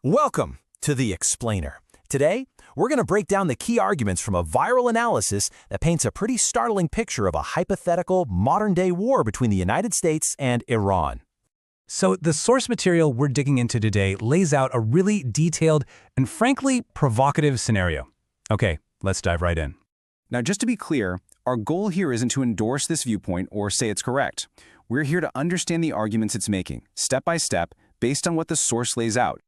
Welcome to The Explainer. Today, we're going to break down the key arguments from a viral analysis that paints a pretty startling picture of a hypothetical modern-day war between the United States and Iran. So the source material we're digging into today lays out a really detailed and frankly provocative scenario. Okay, let's dive right in. Now, just to be clear, our goal here isn't to endorse this viewpoint or say it's correct. We're here to understand the arguments it's making, step by step, based on what the source lays out.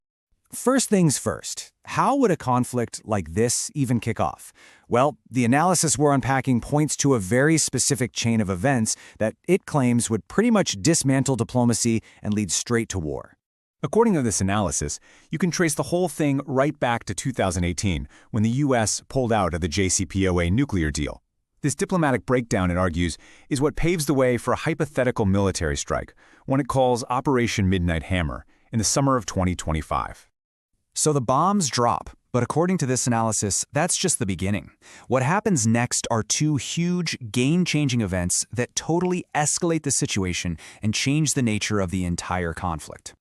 First things first, how would a conflict like this even kick off? Well, the analysis we're unpacking points to a very specific chain of events that it claims would pretty much dismantle diplomacy and lead straight to war. According to this analysis, you can trace the whole thing right back to 2018, when the U.S. pulled out of the JCPOA nuclear deal. This diplomatic breakdown, it argues, is what paves the way for a hypothetical military strike, one it calls Operation Midnight Hammer, in the summer of 2025. So the bombs drop, but according to this analysis, that's just the beginning. What happens next are two huge, game-changing events that totally escalate the situation and change the nature of the entire conflict.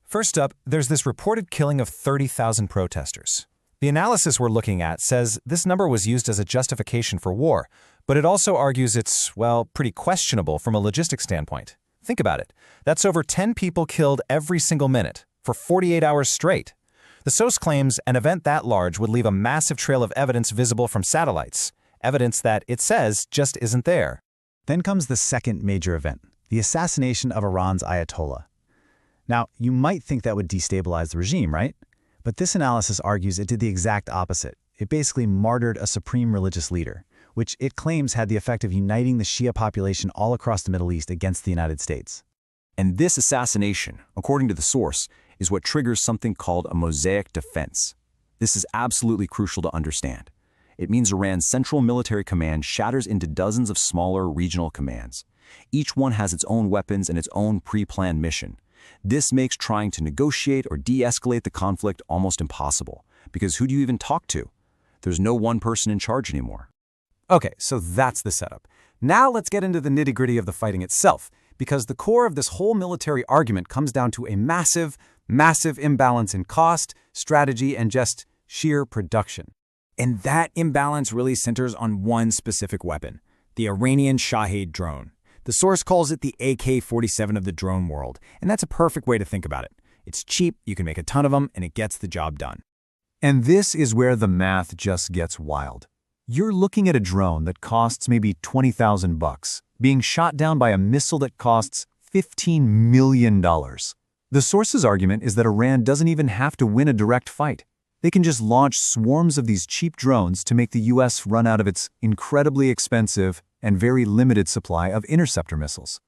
First up, there's this reported killing of 30,000 protesters. The analysis we're looking at says this number was used as a justification for war, but it also argues it's, well, pretty questionable from a logistics standpoint. Think about it. That's over 10 people killed every single minute, for 48 hours straight. The source claims an event that large would leave a massive trail of evidence visible from satellites, evidence that, it says, just isn't there. Then comes the second major event, the assassination of Iran's Ayatollah. Now, you might think that would destabilize the regime, right? But this analysis argues it did the exact opposite. It basically martyred a supreme religious leader, which it claims had the effect of uniting the Shia population all across the Middle East against the United States. And this assassination, according to the source, is what triggers something called a mosaic defense. This is absolutely crucial to understand. It means Iran's central military command shatters into dozens of smaller regional commands. Each one has its own weapons and its own pre-planned mission. This makes trying to negotiate or de-escalate the conflict almost impossible, because who do you even talk to? There's no one person in charge anymore. Okay, so that's the setup. Now let's get into the nitty-gritty of the fighting itself, because the core of this whole military argument comes down to a massive imbalance in cost, strategy, and just sheer production. And that imbalance really centers on one specific weapon, the Iranian Shahed drone. The source calls it the AK-47 of the drone world, and that's a perfect way to think about it. It's cheap, you can make a ton of them, and it gets the job done. And this is where the math just gets wild. You're looking at a drone that costs maybe $20,000, being shot down by a missile that costs $15 million. The source's argument is that Iran doesn't even have to win a direct fight. They can just launch swarms of these cheap drones to make the U.S. run out of its incredibly expensive and very limited supply of interceptor missiles.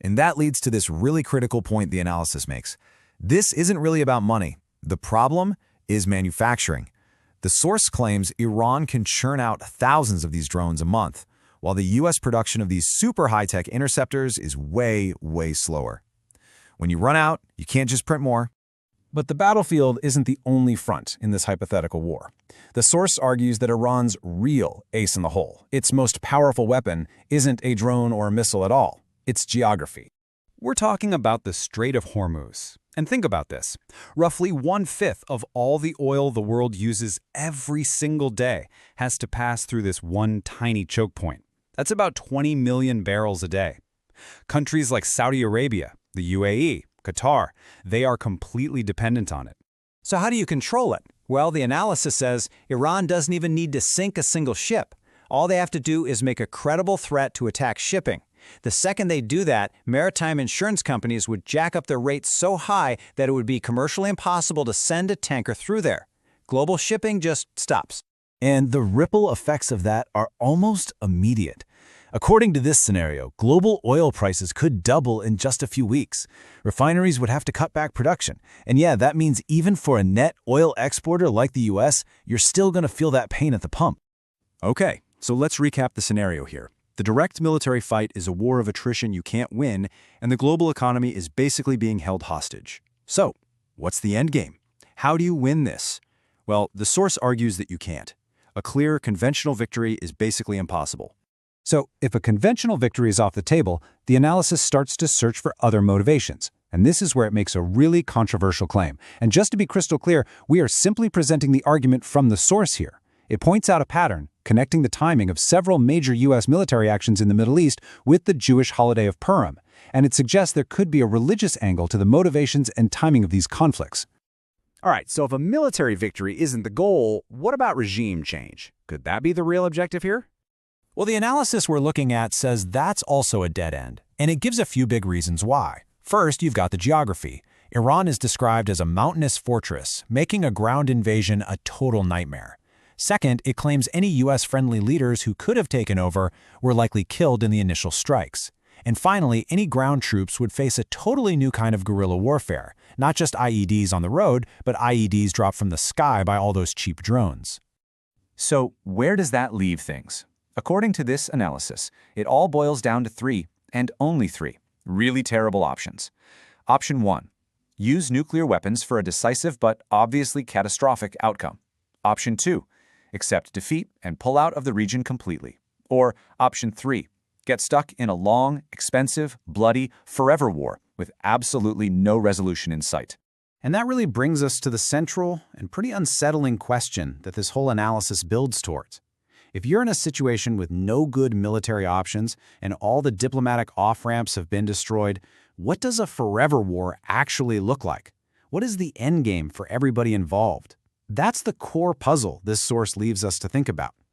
And that leads to this really critical point the analysis makes. This isn't really about money. The problem is manufacturing. The source claims Iran can churn out thousands of these drones a month, while the U.S. production of these super high-tech interceptors is way slower. When you run out, you can't just print more. But the battlefield isn't the only front in this hypothetical war. The source argues that Iran's real ace in the hole, its most powerful weapon, isn't a drone or a missile at all. It's geography. We're talking about the Strait of Hormuz. And think about this. Roughly 1/5 of all the oil the world uses every single day has to pass through this one tiny choke point. That's about 20 million barrels a day. Countries like Saudi Arabia, the UAE, Qatar, they are completely dependent on it. So how do you control it? Well, the analysis says Iran doesn't even need to sink a single ship. All they have to do is make a credible threat to attack shipping. The second they do that, maritime insurance companies would jack up their rates so high that it would be commercially impossible to send a tanker through there. Global shipping just stops. And the ripple effects of that are almost immediate. According to this scenario, global oil prices could double in just a few weeks. Refineries would have to cut back production. And yeah, that means even for a net oil exporter like the US, you're still going to feel that pain at the pump. Okay, so let's recap the scenario here. The direct military fight is a war of attrition you can't win, and the global economy is basically being held hostage. So, what's the end game? How do you win this? Well, the source argues that you can't. A clear, conventional victory is basically impossible. So, if a conventional victory is off the table, the analysis starts to search for other motivations. And this is where it makes a really controversial claim. And just to be crystal clear, we are simply presenting the argument from the source here. It points out a pattern, connecting the timing of several major U.S. military actions in the Middle East with the Jewish holiday of Purim, and it suggests there could be a religious angle to the motivations and timing of these conflicts. All right, so if a military victory isn't the goal, what about regime change? Could that be the real objective here? Well, the analysis we're looking at says that's also a dead end, and it gives a few big reasons why. First, you've got the geography. Iran is described as a mountainous fortress, making a ground invasion a total nightmare. Second, it claims any U.S.-friendly leaders who could have taken over were likely killed in the initial strikes. And finally, any ground troops would face a totally new kind of guerrilla warfare, not just IEDs on the road, but IEDs dropped from the sky by all those cheap drones. So where does that leave things? According to this analysis, it all boils down to three, and only three, really terrible options. Option 1. Use nuclear weapons for a decisive but obviously catastrophic outcome. Option 2. Accept defeat and pull out of the region completely. Or Option 3. Get stuck in a long, expensive, bloody, forever war with absolutely no resolution in sight. And that really brings us to the central and pretty unsettling question that this whole analysis builds towards. If you're in a situation with no good military options and all the diplomatic off-ramps have been destroyed, what does a forever war actually look like? What is the endgame for everybody involved? That's the core puzzle this source leaves us to think about.